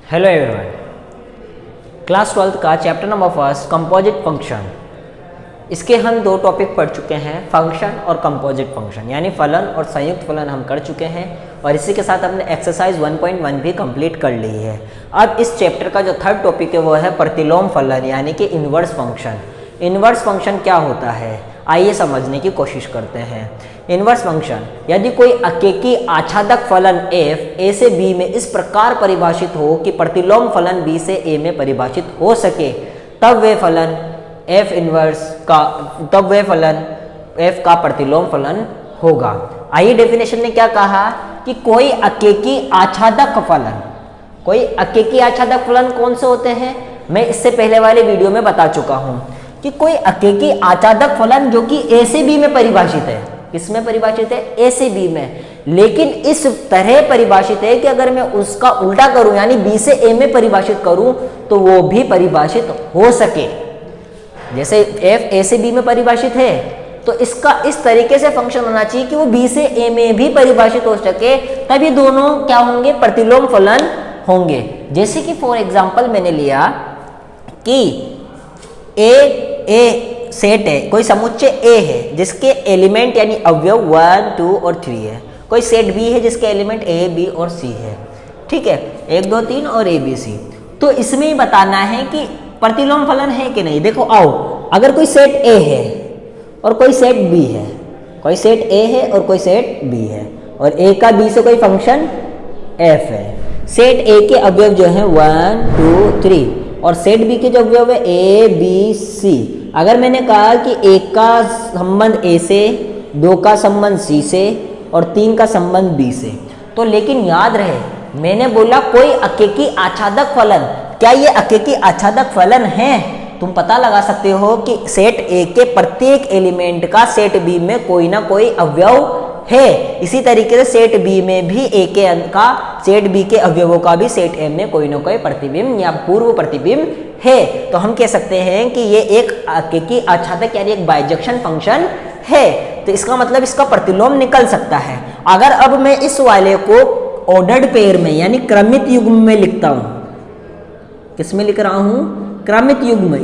Hello everyone, class 12th का chapter number first composite function. इसके हम दो टॉपिक पढ़ चुके हैं, फंक्शन और कंपोजिट फंक्शन, यानी फलन और संयुक्त फलन हम कर चुके हैं और इसी के साथ हमने एक्सरसाइज 1.1 भी कंप्लीट कर ली है। अब इस चैप्टर का जो थर्ड टॉपिक है वो है प्रतिलोम फलन, यानी कि इन्वर्स फंक्शन। इन्वर्स फंक्शन क्या होता है, आइए समझने की कोशिश करते हैं। इन्वर्स फंक्शन, यदि कोई अकेकी आच्छादक फलन f a से b में इस प्रकार परिभाषित हो कि प्रतिलोम फलन b से a में परिभाषित हो सके, तब वे फलन f का प्रतिलोम फलन होगा। आइए डेफिनेशन ने क्या कहा कि कोई अकेकी आच्छादक फलन, कोई अकेकी आच्छादक फलन कौन से होते हैं, मैं इससे पहले वाले वीडियो में बता चुका हूं कि कोई अकेकी आच्छादक फलन जो कि a से b में परिभाषित है। किसमें परिभाषित है? a से b में। लेकिन इस तरह परिभाषित है कि अगर मैं उसका उल्टा करूं, यानी b से a में परिभाषित करूं, तो वो भी परिभाषित हो सके। जैसे f a से b में परिभाषित है, तो इसका इस तरीके से फंक्शन होना चाहिए कि वो b से a में भी परिभाषित हो सके, तभी दोनों क्या होंगे, प्रतिलोम फलन होंगे। जैसे कि फॉर एग्जाम्पल मैंने लिया कि ए सेट है, कोई समुच्चय A है जिसके एलिमेंट यानी अवयव 1, 2 और 3 है। कोई सेट B है जिसके एलिमेंट A, B और C है। ठीक है, 1, 2, 3 और A, B, C। तो इसमें ही बताना है कि प्रतिलोम फलन है कि नहीं। देखो आओ, अगर कोई सेट A है और कोई सेट B है, कोई सेट A है और कोई सेट B है, और A का B से कोई फंक्शन f है। सेट A के अवयव जो है 1, 2, 3 और सेट B के जो अवयव है A, B, C। अगर मैंने कहा कि 1 का संबंध A से, 2 का संबंध C से और 3 का संबंध B से, तो लेकिन याद रहे मैंने बोला कोई अकेकी आच्छादक फलन। क्या ये अकेकी आच्छादक फलन है? तुम पता लगा सकते हो कि सेट A के प्रत्येक एलिमेंट का सेट B में कोई ना कोई अवयव है। इसी तरीके से सेट B में भी A के अंक का सेट B के अवयवों का भी सेट M में कोई ना कोई प्रतिबिंब या पूर्व प्रतिबिंब है। तो हम कह सकते हैं कि ये एक अकेकी आच्छादक यानी एक बाइजेक्शन फंक्शन है। तो इसका मतलब इसका प्रतिलोम निकल सकता है। अगर अब मैं इस वाले को ऑर्डर्ड पेयर में यानी क्रमित युग्म में लिखता हूं, किस में लिख रहा हूं? क्रमित युग्म।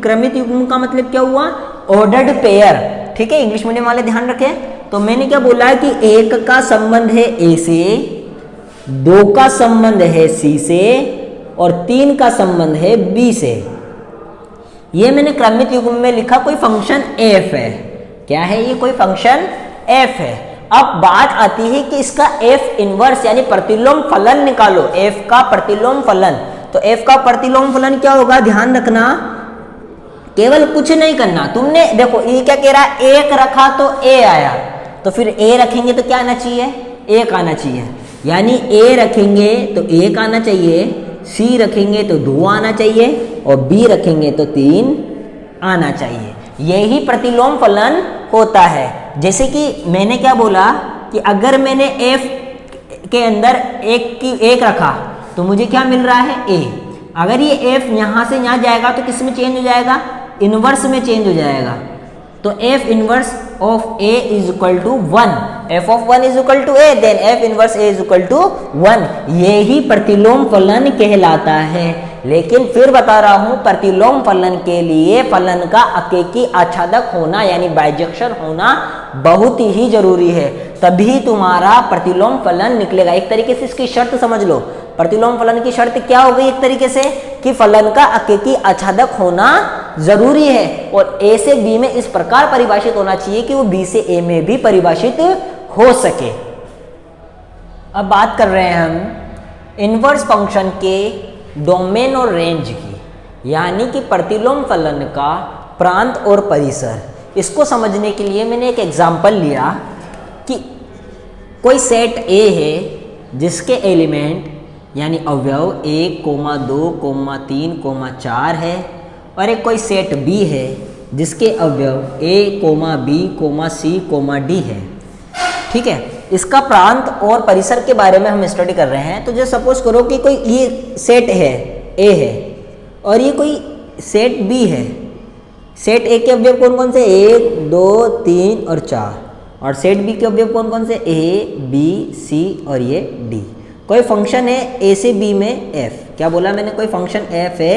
क्रमित युग्म का मतलब क्या हुआ? Ordered pair. ठीक है, इंग्लिश मीडियम वाले ध्यान रखें। तो मैंने क्या बोला कि 1 का संबंध है A से, 2 का संबंध है C से और 3 का संबंध है B से। ये मैंने क्रमित युग्म में लिखा, कोई फंक्शन f है। क्या है ये? कोई फंक्शन f है। अब बात आती है कि इसका f इनवर्स यानी प्रतिलोम फलन निकालो। f का प्रतिलोम फलन, तो f का प्रतिलोम फलन क्या होगा? ध्यान रखना, केवल कुछ नहीं करना। तुमने देखो ये क्या कह रहा है, 1 रखा तो a आया, तो फिर a रखेंगे तो क्या आना चाहिए? 1 आना चाहिए। यानी a रखेंगे तो 1 आना चाहिए, c रखेंगे तो 2 आना चाहिए और b रखेंगे तो 3 आना चाहिए। यही प्रतिलोम फलन होता है। जैसे कि मैंने क्या बोला कि अगर मैंने f के अंदर 1 रखा तो मुझे क्या मिल रहा है? a। अगर ये f यहां से यहां जाएगा तो किस में चेंज हो जाएगा? इनवर्स में चेंज हो जाएगा। तो f inverse of a is equal to 1, f of 1 is equal to a, then f inverse a is equal to 1। यही प्रतिलोम फलन कहलाता है। लेकिन फिर बता रहा हूं, प्रतिलोम फलन के लिए फलन का अकेकी आच्छादक होना यानी बाइजेक्शन होना बहुत ही जरूरी है, तभी तुम्हारा प्रतिलोम फलन निकलेगा। एक तरीके से इसकी शर्त समझ लो। प्रतिलोम फलन की शर्त क्या हो गई एक तरीके से, कि फलन का अकेकी आच्छादक होना जरूरी है और a से b में इस प्रकार परिभाषित होना चाहिए कि वो b से a में भी परिभाषित हो सके। अब बात कर रहे हैं हम इनवर्स फंक्शन के डोमेन और रेंज की, यानी कि प्रतिलोम फलन का प्रांत और परिसर। इसको समझने के लिए मैंने एक एग्जाम्पल लिया कि कोई सेट A है जिसके एलिमेंट यानी अवयव 1, 2, 3, 4 है, और एक कोई सेट B है जिसके अवयव A, B, C, D है। ठीक है, इसका प्रांत और परिसर के बारे में हम स्टडी कर रहे हैं। तो जो सपोज करो कि कोई ये सेट है A है और ये कोई सेट B है। सेट A के अवयव कौन कौन से? 1, 2, 3 और 4, और सेट B के अवयव कौन कौन से? A, B, C और ये D। कोई फंक्शन है ए से बी में एफ, क्या बोला मैंने, कोई फंक्शन एफ है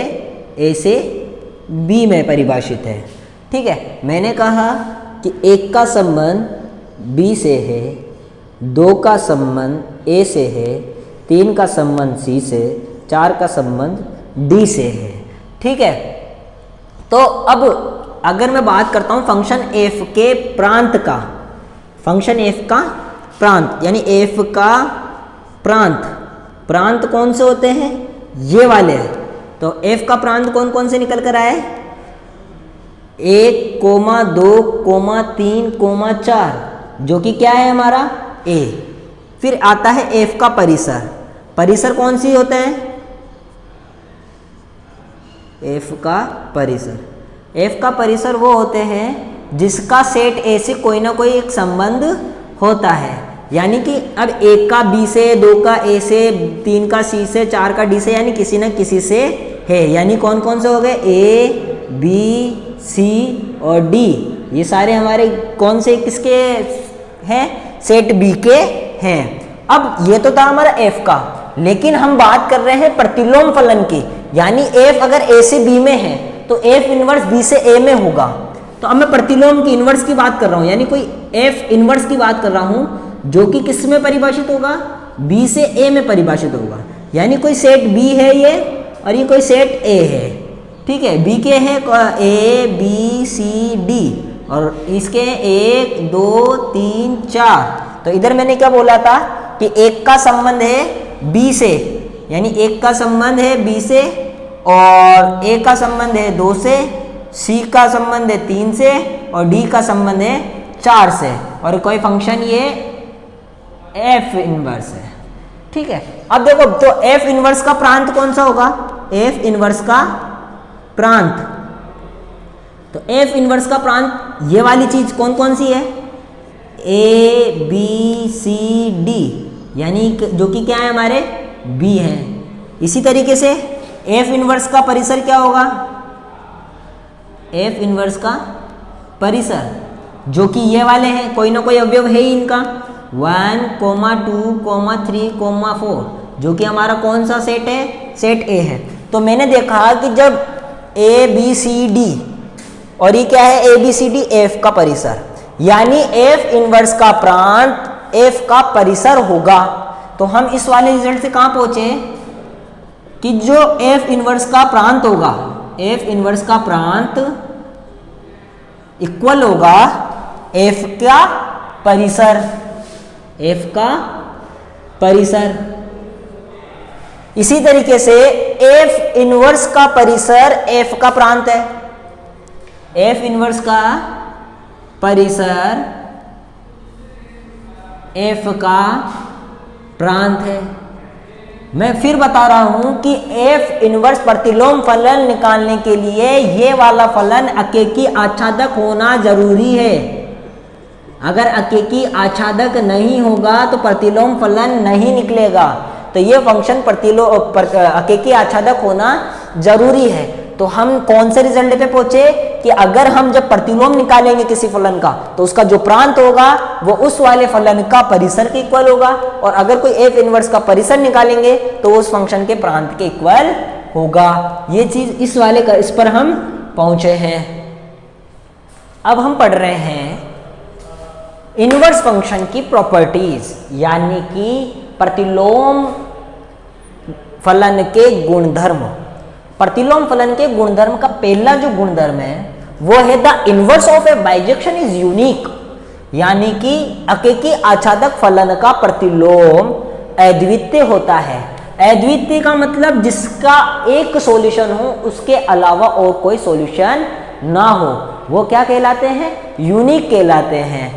ए से बी में परिभाषित है, ठीक है। मैंने कहा कि एक का संबंध बी से है, दो का संबंध ए से है, तीन का संबंध सी से, चार का संबंध डी से है, ठीक है। तो अब अगर मैं बात करता हूँ फंक्शन एफ के प्रांत का, फंक्शन एफ का प्रांत यानी एफ का प्रांत, प्रांत कौन से होते हैं, ये वाले हैं। तो एफ का प्रांत कौन कौन से निकल कर आए, 1, 2, 3, 4, जो कि क्या है हमारा ए। फिर आता है एफ का परिसर, परिसर कौन सी होते हैं, एफ का परिसर, एफ का परिसर वो होते हैं जिसका सेट ए से कोई ना कोई एक संबंध होता है। यानी कि अब एक का बी से, दो का ए से, तीन का सी से, चार का डी से, यानी किसी न किसी से है। यानी कौन कौन से हो गए, ए बी सी और डी, ये सारे हमारे कौन से किसके हैं, सेट बी के हैं। अब ये तो था हमारा एफ का, लेकिन हम बात कर रहे हैं प्रतिलोम फलन की, यानी एफ अगर ए से बी में है तो एफ इनवर्स बी से ए में होगा। तो अब मैं प्रतिलोम की इनवर्स की बात कर रहा हूं, यानी कोई एफ इनवर्स की बात कर रहा हूं जो कि किस में परिभाषित होगा, बी से ए में परिभाषित होगा। यानी कोई सेट बी है ये और ये कोई सेट ए है, ठीक है। बी के है ए बी सी डी और इसके 1 2 3 4। तो इधर मैंने क्या बोला था कि एक का संबंध है बी से, यानी एक का संबंध है बी से, और ए का संबंध है 2 से, सी का संबंध है 3 से और डी का संबंध है 4 से, और कोई फंक्शन ये एफ इनवर्स है, ठीक है। अब देखो तो एफ इनवर्स का प्रांत कौन सा होगा, एफ इनवर्स का प्रांत, तो एफ इनवर्स का प्रांत ये वाली चीज कौन कौन सी है, ए बी सी डी, यानी जो कि क्या है हमारे बी है। इसी तरीके से एफ इनवर्स का परिसर क्या होगा, एफ इनवर्स का परिसर जो कि ये वाले हैं, कोई ना कोई अवयव है ही इनका, 1, 2, 3, 4, जो कि हमारा कौन सा सेट है, सेट ए है। तो मैंने देखा कि जब ए बी सी डी, और ये क्या है, A B C D F का परिसर, यानी एफ इनवर्स का प्रांत एफ का परिसर होगा। तो हम इस वाले रिजल्ट से कहां पहुंचे कि जो एफ इनवर्स का प्रांत होगा, एफ इनवर्स का प्रांत इक्वल होगा एफ का परिसर, एफ का परिसर। इसी तरीके से एफ इनवर्स का परिसर एफ का प्रांत है, एफ इनवर्स का परिसर एफ का प्रांत है। मैं फिर बता रहा हूं कि एफ इनवर्स प्रतिलोम फलन निकालने के लिए ये वाला फलन अकेकी आच्छादक होना जरूरी है। अगर अकेकी आच्छादक नहीं होगा तो प्रतिलोम फलन नहीं निकलेगा। तो ये फंक्शन अकेकी आच्छादक होना जरूरी है। तो हम कौन से रिजल्ट पे पहुंचे कि अगर हम जब प्रतिलोम निकालेंगे किसी फलन का तो उसका जो प्रांत होगा वो उस वाले फलन का परिसर के इक्वल होगा, और अगर कोई एफ इनवर्स का परिसर निकालेंगे तो उस फंक्शन के प्रांत के इक्वल होगा। ये चीज इस वाले का, इस पर हम पहुंचे हैं। अब हम पढ़ रहे हैं इनवर्स फंक्शन की प्रॉपर्टीज, यानी कि प्रतिलोम फलन के गुणधर्म। प्रतिलोम फलन के गुणधर्म का पहला जो गुणधर्म है वो है the inverse of A bijection is unique, यानी कि अकेकी आच्छादक फलन का प्रतिलोम अद्वितीय होता है। अद्वितीय का मतलब जिसका एक सॉल्यूशन हो, उसके अलावा और कोई सॉल्यूशन ना हो, वो क्या कहलाते हैं, यूनिक कहलाते हैं।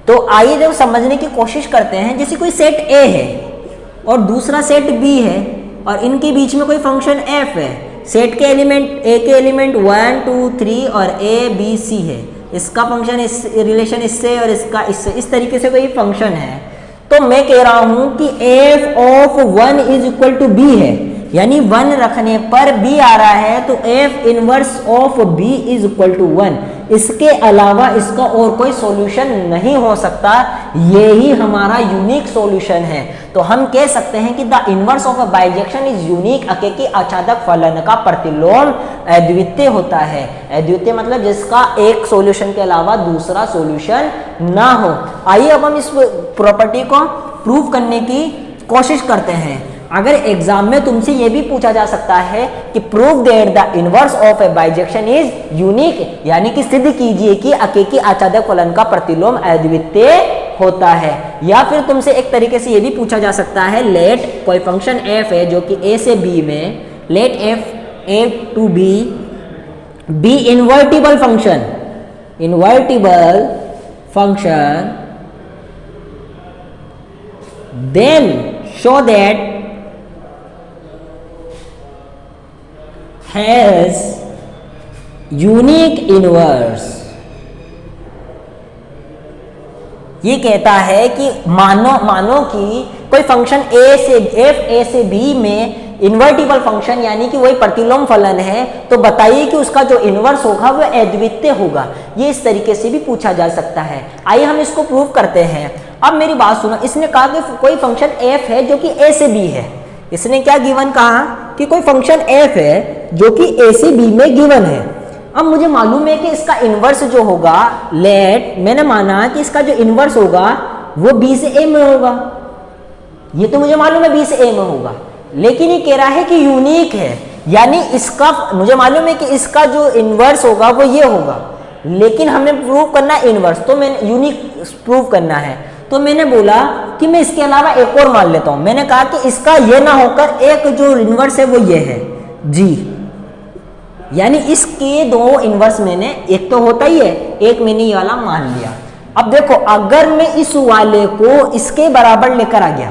तो आइए जब समझने की कोशिश करते हैं, जैसे कोई सेट ए है और दूसरा सेट बी है और इनके बीच में कोई फंक्शन एफ है। सेट के एलिमेंट, ए के एलिमेंट 1 2 3 और ए बी सी है, इसका फंक्शन इस रिलेशन इससे और इसका इससे, इस तरीके से कोई फंक्शन है। तो मैं कह रहा हूं कि F of 1 is equal to B है, यानी 1 रखने पर बी आ रहा है, तो F inverse of B is equal to 1। इसके अलावा इसका और कोई सॉल्यूशन नहीं हो सकता, ये ही हमारा यूनिक सॉल्यूशन है। तो हम कह सकते हैं कि the inverse of a bijection is unique, अकेकी आच्छादक फलन का प्रतिलोम अद्वितीय होता है। अद्वितीय मतलब जिसका एक सॉल्यूशन के अलावा दूसरा सॉल्यूशन ना हो। आइए अब हम इस प्रॉपर्टी को प्रूव करने की कोशिश करते हैं। अगर एग्जाम में तुमसे यह भी पूछा जा सकता है कि prove that the inverse of A bijection is unique, यानी कि सिद्ध कीजिए कि अकेकी आच्छादक फलन का प्रतिलोम अद्वितीय होता है। या फिर तुमसे एक तरीके से यह भी पूछा जा सकता है, लेट कोई फंक्शन f है जो कि a से b में, let f a to b invertible function then show that has unique inverse। ये कहता है कि मानो कि कोई फंक्शन a से b में इन्वर्टिबल फंक्शन यानी कि वही प्रतिलोम फलन है, तो बताइए कि उसका जो इन्वर्स होगा वो अद्वितीय होगा। ये इस तरीके से भी पूछा जा सकता है। आइए हम इसको प्रूव करते हैं। अब मेरी बात सुनो, इसने कहा कि कोई फंक्शन f है जो कि a से b है। इसने क्या गिवन कहा कि कोई फंक्शन f है जो कि a से b में गिवन है। अब मुझे मालूम है कि इसका इन्वर्स जो होगा, लेट मैंने माना कि इसका जो इन्वर्स होगा वो b से a में होगा। ये तो मुझे मालूम है b से a में होगा, लेकिन ये कह रहा है कि यूनिक है, यानी इसका मुझे मालूम है कि इसका जो इन्वर्स होगा वो ये होगा, लेकिन हमें प्रूव करना है इन्वर्स, तो मैंने यूनिक प्रूव करना है। तो मैंने बोला कि मैं इसके अलावा एक और मान लेता हूं। मैंने कहा कि इसका ये ना होकर एक जो इन्वर्स है वो ये है g, यानी इसके दो इन्वर्स मैंने, एक तो होता ही है, एक मैंने ये वाला मान लिया। अब देखो, अगर मैं इस वाले को इसके बराबर लेकर आ गया,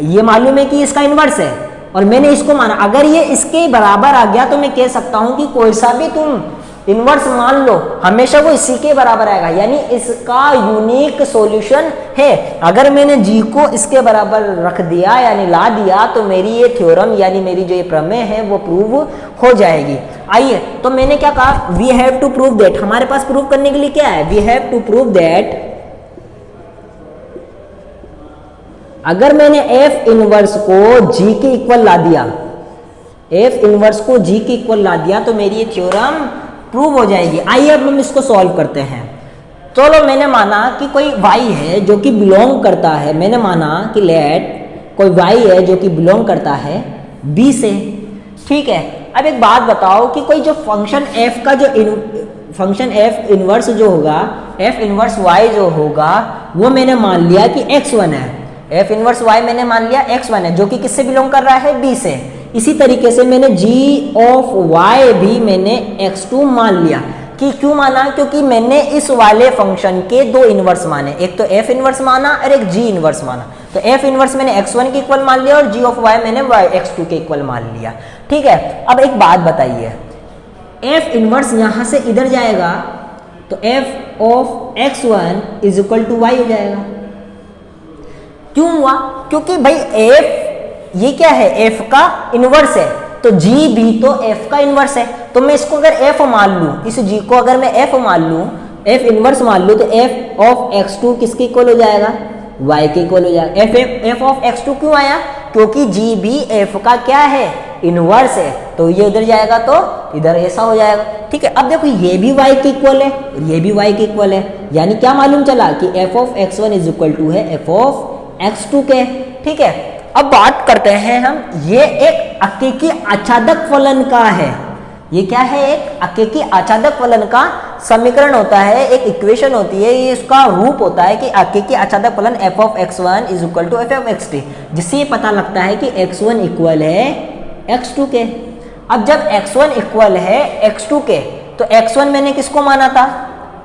ये मालूम है कि इसका इन्वर्स है और मैंने इसको माना, अगर ये इसके बराबर आ गया तो मैं कह सकता हूं कि कोई सा भी तुम इन्वर्स मान लो, हमेशा वो इसी के बराबर आएगा, यानी इसका यूनिक सॉल्यूशन है। अगर मैंने g को इसके बराबर रख दिया यानी ला दिया, तो मेरी ये थ्योरम यानी मेरी जो ये प्रमेय है वो प्रूव हो जाएगी। आइए, तो मैंने क्या कहा, we have to prove that, हमारे पास प्रूव करने के लिए क्या है, we have to prove that अगर मैंने f इनवर्स को g के इक्वल ला दिया, f इनवर्स को g के इक्वल ला दिया, तो मेरी ये थ्योरम प्रूव हो जाएगी। आइए अब हम इसको सॉल्व करते हैं। चलो, मैंने माना कि कोई y है जो कि बिलोंग करता है, मैंने माना कि लेट कोई y है जो कि बिलोंग करता है b से, ठीक है। अब एक बात बताओ कि कोई जो फंक्शन f का जो फंक्शन f इनवर्स जो होगा, f इनवर्स y जो होगा, वो मैंने मान लिया कि x1 है। f इनवर्स y मैंने मान लिया x1 है, जो कि किससे बिलोंग कर रहा है, b से। इसी तरीके से मैंने g ऑफ y भी मैंने x2 मान लिया। कि क्यों माना, क्योंकि मैंने इस वाले फंक्शन के दो इनवर्स माने, एक तो f इनवर्स माना और एक g इनवर्स माना। तो f इनवर्स मैंने x1 के इक्वल मान लिया और g ऑफ y मैंने x2 के इक्वल मान लिया, ठीक है। अब एक बात बताइए, f इनवर्स यहां से इधर जाएगा तो f of x1 is equal to y हो जाएगा। क्यों हुआ, क्योंकि भाई f ये क्या है, f का इनवर्स है, तो g भी तो f का इनवर्स है। तो मैं इसको अगर f मान लूं, इस g को अगर मैं f मान लूं, f इनवर्स मान लूं, तो f ऑफ x2 किसके इक्वल हो जाएगा, y के इक्वल हो जाएगा। f ऑफ x2 क्यों आया, क्योंकि g भी f का क्या है, इनवर्स है, तो ये उधर जाएगा तो इधर ऐसा हो जाएगा, ठीक है। अब देखो, ये भी y के इक्वल है और ये भी y के इक्वल है, यानी क्या मालूम चला कि f of x1 is equal to है f ऑफ x2 के, ठीक है। अब बात करते हैं हम, ये एक अकेकी आच्छादक फलन का है, ये क्या है, एक अकेकी आच्छादक फलन का समीकरण होता है, एक इक्वेशन होती है, ये इसका रूप होता है कि अकेकी आच्छादक फलन f of x1 is equal to f of x2, जिससे ये पता लगता है कि x1 इक्वल है x2 के। अब जब x1 इक्वल है x2 के, तो x1 मैंने किसको माना था,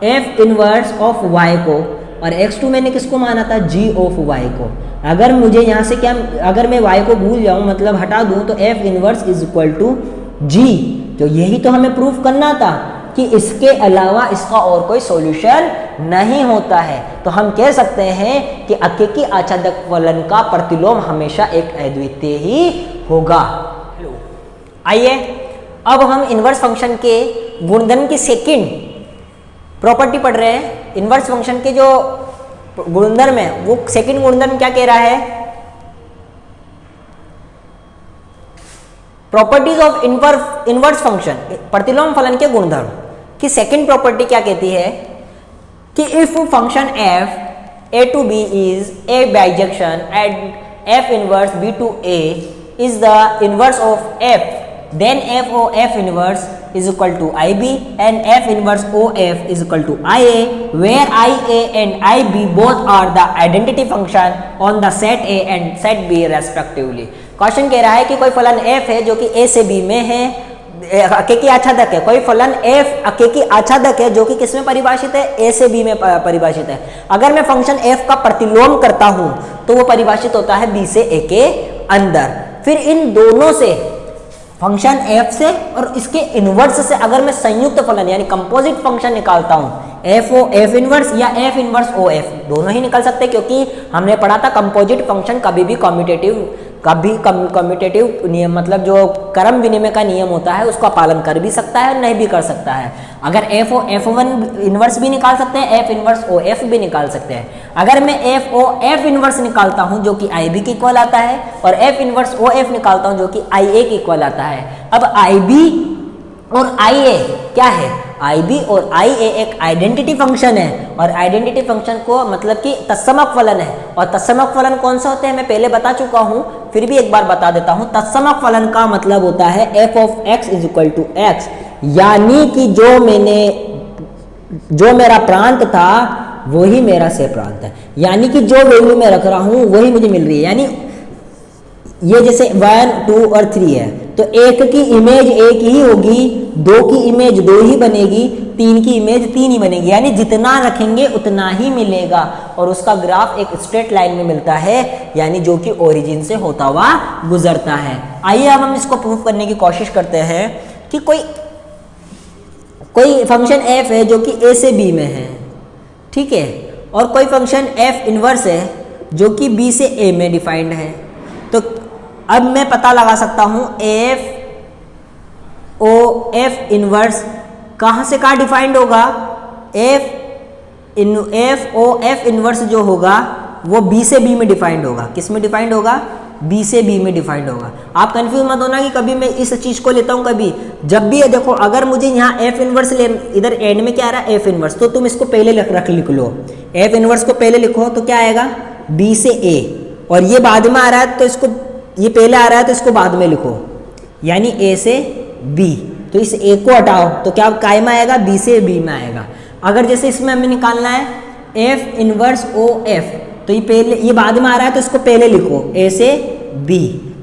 f इनवर्स ऑफ y को, और x2 मैंने किसको माना था, g ऑफ y को। अगर मुझे यहाँ से क्या, अगर मैं y को भूल जाऊं, मतलब हटा दूं, तो f inverse is equal to g। तो यही तो हमें प्रूफ करना था कि इसके अलावा इसका और कोई सॉल्यूशन नहीं होता है। तो हम कह सकते हैं कि अकेकी आच्छादक फलन का प्रतिलोम हमेशा एक अद्वितीय ही होगा। आइए अब हम इनवर्स फंक्शन के गुणधर्म की सेकंड प्रॉपर्टी पढ़ रहे हैं। इनवर्स फंक्शन के जो गुणधर्म है, वो सेकंड गुणधर्म क्या कह रहा है, प्रॉपर्टीज ऑफ इनवर्स फंक्शन, प्रतिलोम फलन के गुणधर्म की सेकंड प्रॉपर्टी क्या कहती है कि if function f a to b is a bijection and f inverse b to a is the inverse of f, then f of f inverse is equal to ib and f inverse of f is equal to ia, where ia and ib both are the identity function on the set a and set b respectively। Question कह रहा है कि कोई फलन f है जो कि a से b में है, अके की आच्छादक है, कोई फलन f अके की आच्छादक है जो कि किस में परिभाषित है, a से b में परिभाषित है। अगर मैं फंक्शन f का प्रतिलोम करता हूं तो वो परिभाषित होता है b से a के अंदर। फिर इन दोनों से फंक्शन f से और इसके इनवर्स से अगर मैं संयुक्त फलन यानी कंपोजिट फंक्शन निकालता हूं, f इनवर्स या f इनवर्स o f, दोनों ही निकल सकते हैं क्योंकि हमने पढ़ा था कंपोजिट फंक्शन कभी भी कम्यूटेटिव नियम मतलब जो क्रम विनिमय का नियम होता है उसका पालन कर भी सकता है और नहीं भी कर सकता है। अगर f1 इनवर्स भी निकाल सकते हैं, f इनवर्स o f भी निकाल सकते हैं। अगर मैं f इनवर्स निकालता हूं जो कि ib के इक्वल आता है और f इनवर्स o f निकालता हूं जो कि ia के इक्वल आता है। अब ib और ia क्या है, ib और ia एक आइडेंटिटी फंक्शन है और आइडेंटिटी फंक्शन को मतलब कि तत्समक फलन है, और तत्समक फलन कौन सा होते हैं मैं पहले बता चुका हूं, फिर भी एक बार बता देता हूं। तत्समक फलन का मतलब होता है f of x is equal to x, यानी कि जो मेरा प्रांत था वही मेरा से प्रांत है, यानी कि जो वैल्यू मैं रख रहा हूं वही मुझे मिल रही है। यानी ये जैसे 1 2 और 3 है तो एक की इमेज एक ही होगी, 2 की इमेज 2 ही बनेगी, 3 की इमेज 3 ही बनेगी, यानी जितना रखेंगे उतना ही मिलेगा और उसका ग्राफ एक स्ट्रेट लाइन में मिलता है, यानी जो कि ओरिजिन से होता हुआ गुजरता है। आइए अब हम इसको प्रूफ करने की कोशिश करते हैं कि कोई फंक्शन f है जो कि a से b में है, ठीक है, और कोई फंक्शन f इनवर्स है जो कि b से a में डिफाइंड है। तो अब मैं पता लगा सकता हूं f इनवर्स कहां से कहां डिफाइंड होगा, f इनवर्स जो होगा वो b से b में डिफाइंड होगा। किस में डिफाइंड होगा, b से b में डिफाइंड होगा। आप कंफ्यूज मत होना कि कभी मैं इस चीज को लेता हूं, कभी जब भी देखो अगर मुझे यहाँ f इनवर्स ले, इधर एंड में क्या आ रहा है f इनवर्स, तो तुम इसको पहले लिख लो, f इनवर्स को पहले लिखो तो क्या आएगा b से a, और ये बाद में आ रहा है तो इसको, ये पहले आ रहा है तो इसको बाद में लिखो, यानी a से b, तो इस a को हटाओ तो क्या कायम आएगा, b से b में आएगा। अगर जैसे इसमें हमें निकालना है f इनवर्स o f, तो ये पहले, ये बाद में आ रहा है तो इसको पहले लिखो a से b,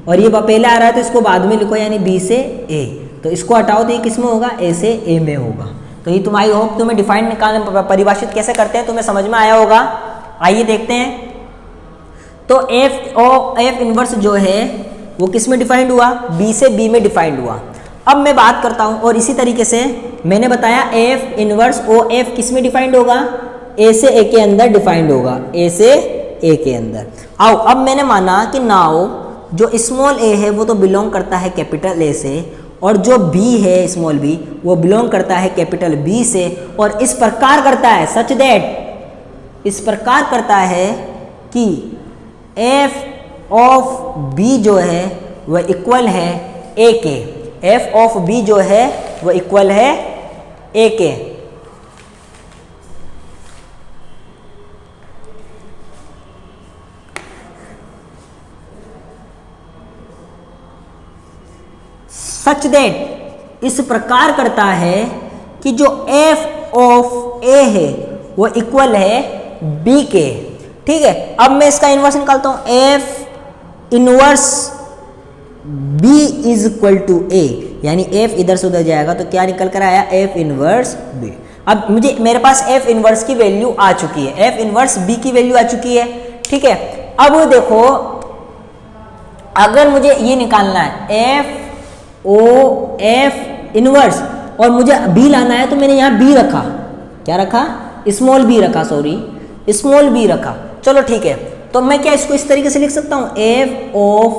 और ये पहले आ रहा है तो इसको बाद में लिखो यानी b से a, तो इसको हटाओ तो ये किस में होगा, a से a में होगा। तो ये तुम आई होप तुम्हें डिफाइन निकालने परिभाषित कैसे करते हैं तुम्हें समझ में आया होगा। आइए देखते हैं। तो f इनवर्स जो है वो किस में डिफाइंड हुआ, b से b में डिफाइंड हुआ। अब मैं बात करता हूं, और इसी तरीके से मैंने बताया f इनवर्स o f किस में डिफाइंड होगा, a से a के अंदर डिफाइंड होगा, a से a के अंदर। आओ अब मैंने माना कि नाउ जो स्मॉल a है वो तो बिलोंग करता है कैपिटल A से, और जो b है स्मॉल b वो बिलोंग करता है कैपिटल B से, और इस प्रकार करता है सच दैट, इस प्रकार करता है कि f ऑफ b जो है वह इक्वल है a के, f ऑफ b जो है वह इक्वल है a के। सच दैट इस प्रकार करता है कि जो f ऑफ a है वो इक्वल है b के, ठीक है। अब मैं इसका इनवर्स निकालता हूं, f inverse b is equal to a, यानी f इधर से उधर जाएगा तो क्या निकल कर आया, f इनवर्स b। अब मेरे पास f इनवर्स की वैल्यू आ चुकी है, f इनवर्स b की वैल्यू आ चुकी है, ठीक है। अब देखो अगर मुझे ये निकालना है f o f इनवर्स और मुझे b लाना है, तो मैंने यहाँ b रखा, क्या रखा, स्मॉल b रखा, सॉरी स्मॉल b रखा। चलो ठीक है, तो मैं क्या इसको इस तरीके से लिख सकता हूँ, f of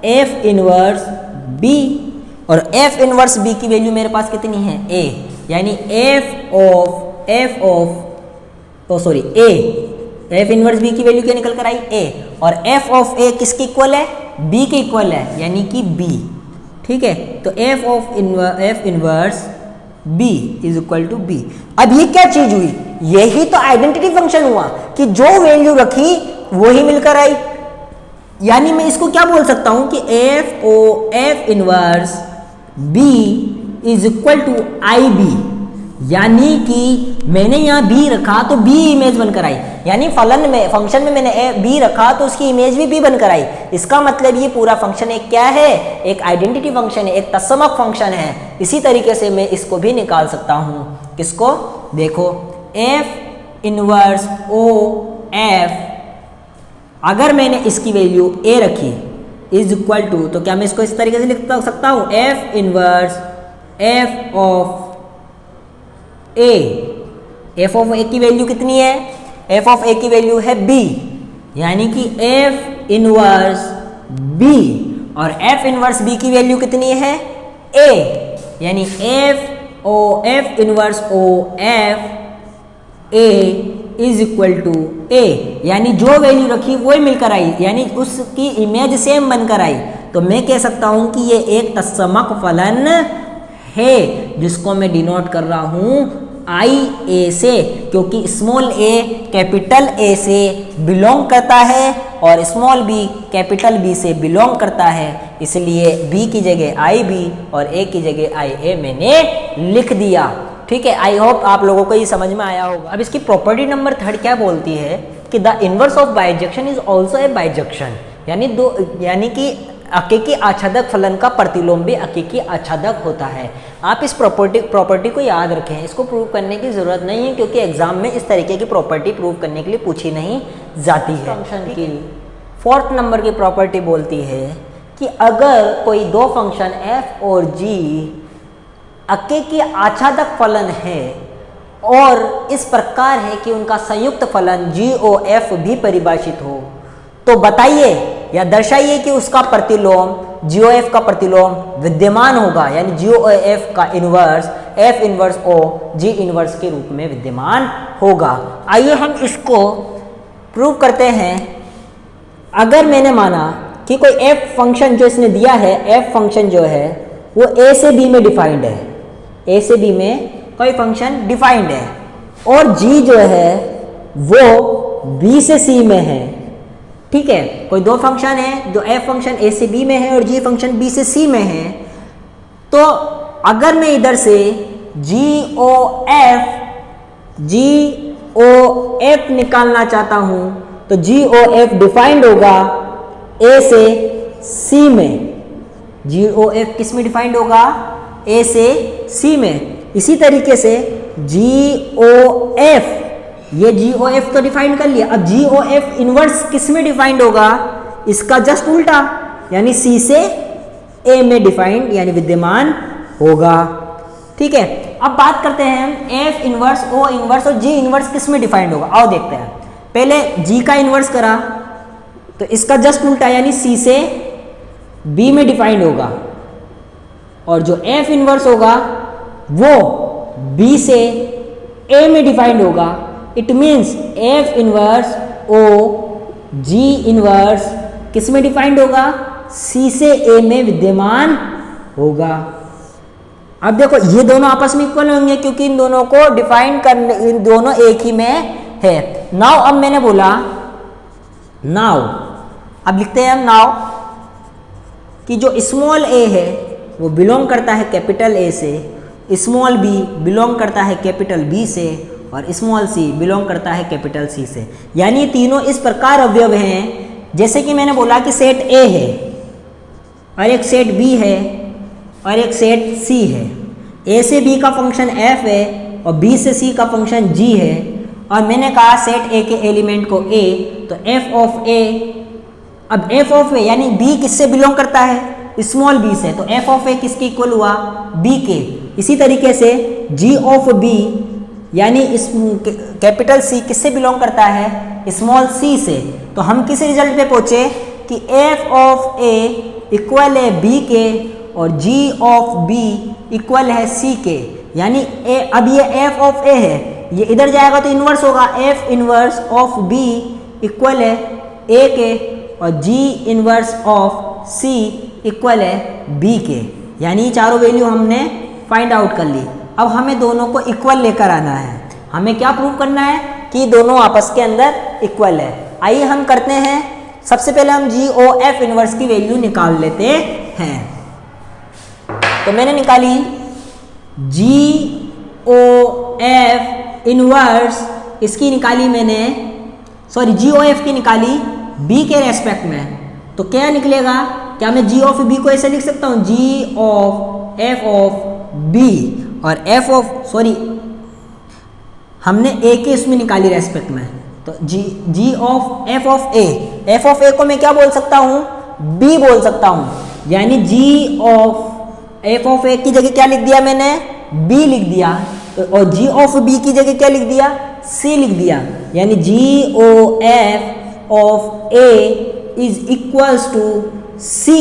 f inverse b, और f इनवर्स b की वैल्यू मेरे पास कितनी है, a, यानी a एफ इनवर्स बी की वैल्यू क्या निकल कर आई ए, और एफ ऑफ ए किसके इक्वल है, बी के इक्वल है यानी कि बी। ठीक है, तो F inverse B is equal to B. अब ये क्या चीज हुई, यही तो आइडेंटिटी फंक्शन हुआ कि जो वैल्यू रखी वही मिलकर आई। यानी मैं इसको क्या बोल सकता हूं कि F inverse B is equal to I B, यानी कि मैंने यहां बी रखा तो बी इमेज बनकर आई, यानी फंक्शन में मैंने बी रखा तो उसकी इमेज भी बी बनकर आई। इसका मतलब ये पूरा फंक्शन एक क्या है, एक आइडेंटिटी फंक्शन है, एक तत्समक फंक्शन है। इसी तरीके से मैं इसको भी निकाल सकता हूं, किसको, देखो एफ इनवर्स ओ एफ, अगर मैंने इसकी वैल्यू ए रखी इज इक्वल टू, तो क्या मैं इसको इस तरीके से लिख सकता हूं, F inverse F of A. F of A की वैल्यू कितनी है, एफ ऑफ ए की वैल्यू है बी, यानी कि एफ इनवर्स बी, और एफ इनवर्स बी की वैल्यू कितनी है ए, यानी F inverse O F A is equal to A, यानी जो वैल्यू रखी वही मिलकर आई, यानी उसकी इमेज सेम बनकर आई। तो मैं कह सकता हूं कि ये एक तत्समक फलन है, जिसको मैं डिनोट कर रहा हूं आई ए से, क्योंकि स्मॉल ए कैपिटल ए से बिलोंग करता है और स्मॉल बी कैपिटल बी से बिलोंग करता है, इसलिए बी की जगह आई बी और ए की जगह आई ए मैंने लिख दिया। ठीक है, आई होप आप लोगों को ये समझ में आया होगा। अब इसकी प्रॉपर्टी नंबर 3 क्या बोलती है कि the inverse of bijection is also a bijection, यानी कि अकेकी आच्छादक फलन का प्रतिलोम भी अकेकी आच्छादक होता है। आप इस प्रॉपर्टी को याद रखें, इसको प्रूव करने की जरूरत नहीं है, क्योंकि एग्जाम में इस तरीके की प्रॉपर्टी प्रूव करने के लिए पूछी नहीं जाती है। फंक्शन की 4th नंबर की प्रॉपर्टी बोलती है कि अगर कोई दो फंक्शन f और g अकेकी आच्छादक फलन है और इस प्रकार है कि उनका संयुक्त फलन GOF भी परिभाषित हो, तो बताइए या दर्शाइए कि उसका प्रतिलोम GOF का प्रतिलोम विद्यमान होगा, यानी GOF का inverse F inverse O G inverse के रूप में विद्यमान होगा। आइए हम इसको प्रूव करते हैं। अगर मैंने माना कि कोई f फंक्शन जो इसने दिया है, f फंक्शन जो है वो a से b में डिफाइंड है, a से b में कोई फंक्शन डिफाइंड है, और g जो है वो b से c में है। ठीक है, कोई दो फंक्शन है, जो f फंक्शन a से b में है और g फंक्शन b से c में है, तो अगर मैं इधर से GOF निकालना चाहता हूं तो GOF डिफाइंड होगा a से c में। GOF किस में डिफाइंड होगा, a से c में। इसी तरीके से GOF, ये GOF तो डिफाइंड कर लिया, अब GOF इनवर्स किस में डिफाइंड होगा, इसका जस्ट उल्टा, यानी C से A में डिफाइंड यानी विद्यमान होगा। ठीक है, अब बात करते हैं F इनवर्स, O इनवर्स और G इनवर्स किस में डिफाइंड होगा। आओ देखते हैं। पहले G का इनवर्स करा तो इसका जस्ट उल्टा यानी C से B में डिफाइंड होगा, और जो F इनवर्स होगा वो B से A में डिफाइंड होगा। It means F inverse O G inverse किस में डिफाइंड होगा, C से A में विद्यमान होगा। अब देखो ये दोनों आपस में इक्वल होंगे क्योंकि इन दोनों को डिफाइन करने, इन दोनों एक ही में है। नाउ अब मैंने बोला नाउ, अब लिखते हैं हम नाउ कि जो स्मॉल a है वो बिलोंग करता है कैपिटल A से, स्मॉल b बिलोंग करता है कैपिटल B से, और स्मॉल c बिलोंग करता है कैपिटल C से। यानी तीनों इस प्रकार अवयव हैं, जैसे कि मैंने बोला कि सेट A है और एक सेट B है और एक सेट C है। A से B का फंक्शन f है और B से C का फंक्शन g है, और मैंने कहा सेट A के एलिमेंट को A, तो f ऑफ A, अब f ऑफ A यानी B किससे बिलोंग करता है, स्मॉल b से, तो f ऑफ A किसके इक्वल हुआ, B के। इसी तरीके से g ऑफ B यानी इस कैपिटल C किससे बिलोंग करता है, स्मॉल c से। तो हम किस रिजल्ट पे पहुंचे कि f ऑफ A इक्वल है B के और g ऑफ B इक्वल है C के। यानी अब ये f ऑफ A है, ये इधर जाएगा तो इनवर्स होगा, F inverse of B equal है ए के और G inverse of C equal है बी के। यानी चारों वैल्यू हमने फाइंड आउट कर ली। अब हमें दोनों को इक्वल लेकर आना है। हमें क्या प्रूव करना है कि दोनों आपस के अंदर इक्वल है। आइए हम करते हैं। सबसे पहले हम जी ओ एफ इनवर्स की वैल्यू निकाल लेते हैं। तो मैंने निकाली जी ओ एफ इनवर्स, इसकी निकाली मैंने, सॉरी जी ओ एफ की निकाली बी के रेस्पेक्ट में। तो क्या निकलेगा, क्या मैं जी ऑफ बी को ऐसे लिख सकता हूँ, G of F of B और एफ ऑफ, सॉरी हमने ए के इसमें निकाली रेस्पेक्ट में, तो G of F of A, F of A को मैं क्या बोल सकता हूँ, बी बोल सकता हूँ। यानी जी ऑफ एफ ऑफ ए की जगह क्या लिख दिया मैंने, बी लिख दिया, और जी ऑफ बी की जगह क्या लिख दिया, सी लिख दिया। यानी G O F of A is equals to C.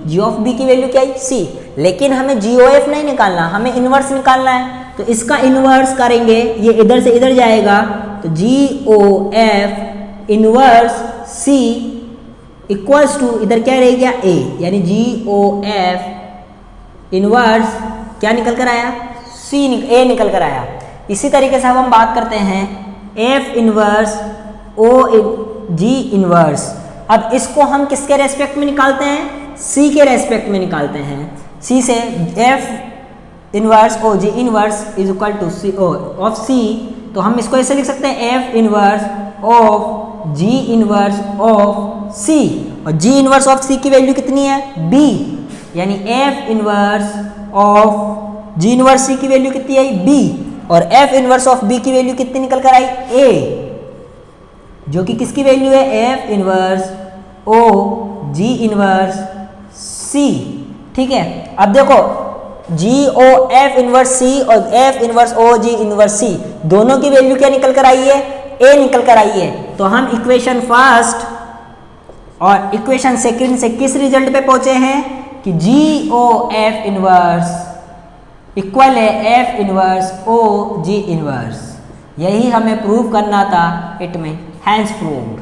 G of B की वैल्यू क्या है, सी। लेकिन हमें जी ओ एफ नहीं निकालना, हमें इनवर्स निकालना है। तो इसका इनवर्स करेंगे, ये इधर से इधर जाएगा, तो G O F inverse C equals to इधर क्या रह गया, ए। यानी जी ओ एफ इनवर्स क्या निकल कर आया, सी ए निकल कर आया। इसी तरीके से अब हम बात करते हैं F inverse O G inverse. अब इसको हम किसके रेस्पेक्ट में निकालते हैं, सी के रेस्पेक्ट में निकालते हैं। सी से F inverse O G inverse is equal to C of C. तो हम इसको ऐसे लिख सकते हैं F inverse of G inverse of C, और जी इनवर्स ऑफ सी की वैल्यू कितनी है, बी। यानी F inverse of G inverse C की वैल्यू कितनी आई, बी, और एफ इनवर्स ऑफ बी की वैल्यू कितनी निकल कर आई, ए, जो कि किसकी वैल्यू है, F inverse O G inverse सी। ठीक है, अब देखो जी ओ एफ इनवर्स सी और F inverse O G inverse सी दोनों की वैल्यू क्या निकल कर आई है, ए निकल कर आई है। तो हम इक्वेशन फर्स्ट और इक्वेशन सेकंड से किस रिजल्ट पे पहुंचे हैं कि जी ओ एफ इनवर्स इक्वल है F inverse O G inverse. यही हमें प्रूव करना था, इट में हैंस प्रूव्ड।